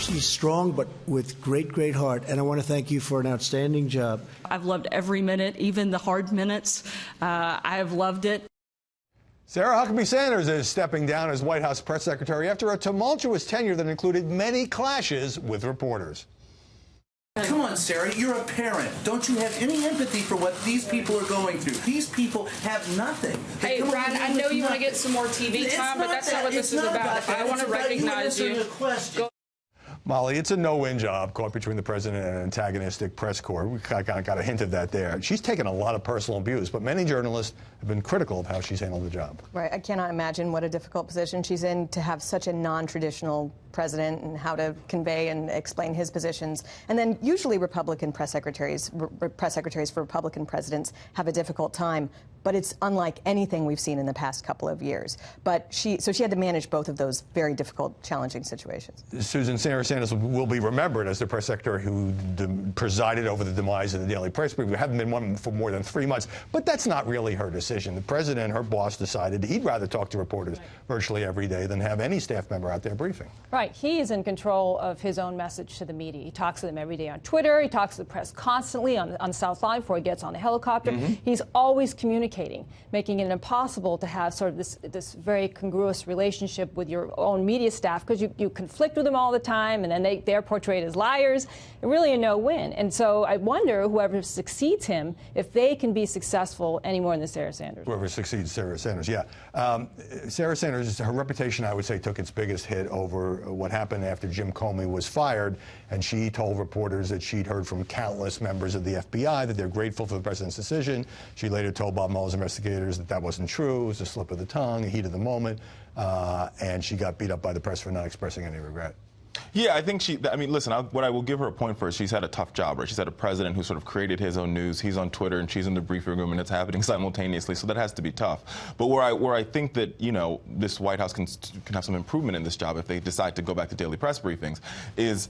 She's strong, but with great heart. And I want to thank you for an outstanding job. I've loved every minute, even the hard minutes. I have loved it. Sarah Huckabee Sanders is stepping down as White House press secretary after a tumultuous tenure that included many clashes with reporters. Come on, Sarah, you're a parent. Don't you have any empathy for what these people are going through? These people have nothing. Hey, Brad, I know you want to get some more TV time, but that's not what this is about. If I want to recognize you. Molly, it's a no-win job caught between the president and an antagonistic press corps. We got a hint of that there. She's taken a lot of personal abuse, but many journalists have been critical of how she's handled the job. Right. I cannot imagine what a difficult position she's in to have such a non-traditional president and how to convey and explain his positions. And then usually Republican press secretaries for Republican presidents have a difficult time. But it's unlike anything we've seen in the past couple of years. But she had to manage both of those very difficult, challenging situations. Susan, Sarah Sanders will be remembered as the press secretary who presided over the demise of the Daily Press Brief. We haven't been one for more than 3 months. But that's not really her decision. The president, her boss, decided he'd rather talk to reporters virtually every day than have any staff member out there briefing. Right. He is in control of his own message to the media. He talks to them every day on Twitter. He talks to the press constantly on South Line before he gets on the helicopter. He's always communicating, making it impossible to have sort of this very congruous relationship with your own media staff, because you conflict with them all the time, and then they're portrayed as liars. Really a no-win. And so I wonder whoever succeeds him, if they can be successful anymore in the Sarah Sanders. Whoever succeeds Sarah Sanders, yeah. Sarah Sanders, her reputation, I would say, took its biggest hit over what happened after Jim Comey was fired, and she told reporters that she'd heard from countless members of the FBI that they're grateful for the president's decision. She later told Bob Mueller's investigators that wasn't true. It was a slip of the tongue, a heat of the moment, and she got beat up by the press for not expressing any regret. Yeah, I think listen, what I will give her a point for is she's had a tough job, right? She's had a president who sort of created his own news. He's on Twitter and she's in the briefing room, and it's happening simultaneously, so that has to be tough. But where I think that, this White House can have some improvement in this job if they decide to go back to daily press briefings is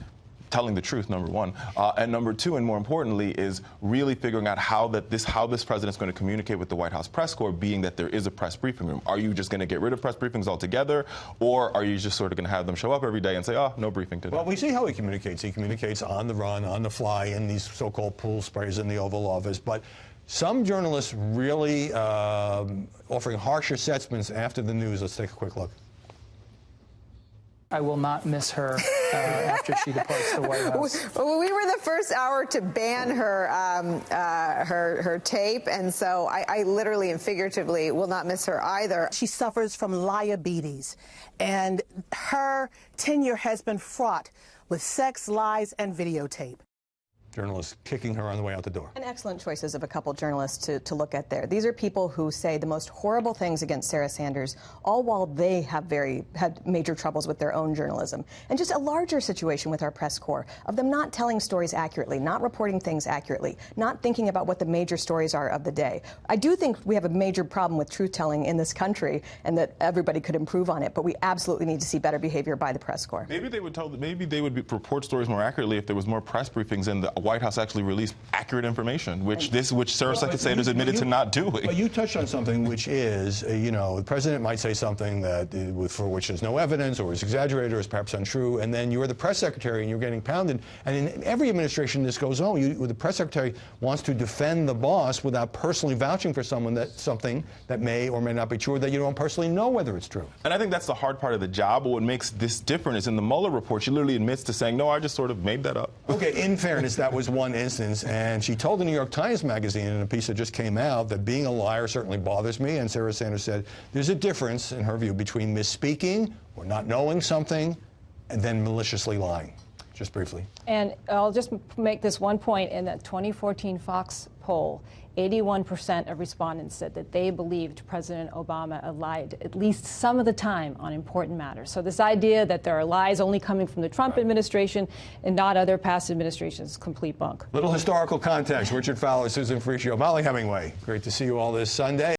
telling the truth, number one, and number two, and more importantly, is really figuring out how this president's going to communicate with the White House press corps, being that there is a press briefing room. Are you just going to get rid of press briefings altogether, or are you just sort of going to have them show up every day and say, oh, no briefing today? Well, we see how he communicates. He communicates on the run, on the fly, in these so-called pool sprays in the Oval Office. But some journalists really offering harsh assessments after the news. Let's take a quick look. I will not miss her after she departs the White House. Well, we were the first hour to ban her tape, and so I literally and figuratively will not miss her either. She suffers from diabetes, and her tenure has been fraught with sex, lies, and videotape. Journalists kicking her on the way out the door. And excellent choices of a couple journalists to look at there. These are people who say the most horrible things against Sarah Sanders, all while they have had major troubles with their own journalism. And just a larger situation with our press corps, of them not telling stories accurately, not reporting things accurately, not thinking about what the major stories are of the day. I do think we have a major problem with truth-telling in this country, and that everybody could improve on it, but we absolutely need to see better behavior by the press corps. Maybe they would report stories more accurately if there was more press briefings and the White House actually released accurate information, which Sarah Sanders admitted to not doing. But you touched on something, which is, the president might say something that for which there's no evidence, or is exaggerated, or is perhaps untrue, and then you're the press secretary and you're getting pounded. And in every administration, this goes on. The press secretary wants to defend the boss without personally vouching for something that may or may not be true, that you don't personally know whether it's true. And I think that's the hard part of the job. But what makes this different is in the Mueller report, she literally admits to saying, no, I just sort of made that up. Okay, in fairness, that was one instance, and she told the New York Times Magazine in a piece that just came out that being a liar certainly bothers me, and Sarah Sanders said there's a difference, in her view, between misspeaking or not knowing something and then maliciously lying. Just briefly. And I'll just make this one point. In that 2014 Fox poll, 81% of respondents said that they believed President Obama lied at least some of the time on important matters. So this idea that there are lies only coming from the Trump administration and not other past administrations is complete bunk. Little historical context. Richard Fowler, Susan Frischio, Molly Hemingway. Great to see you all this Sunday.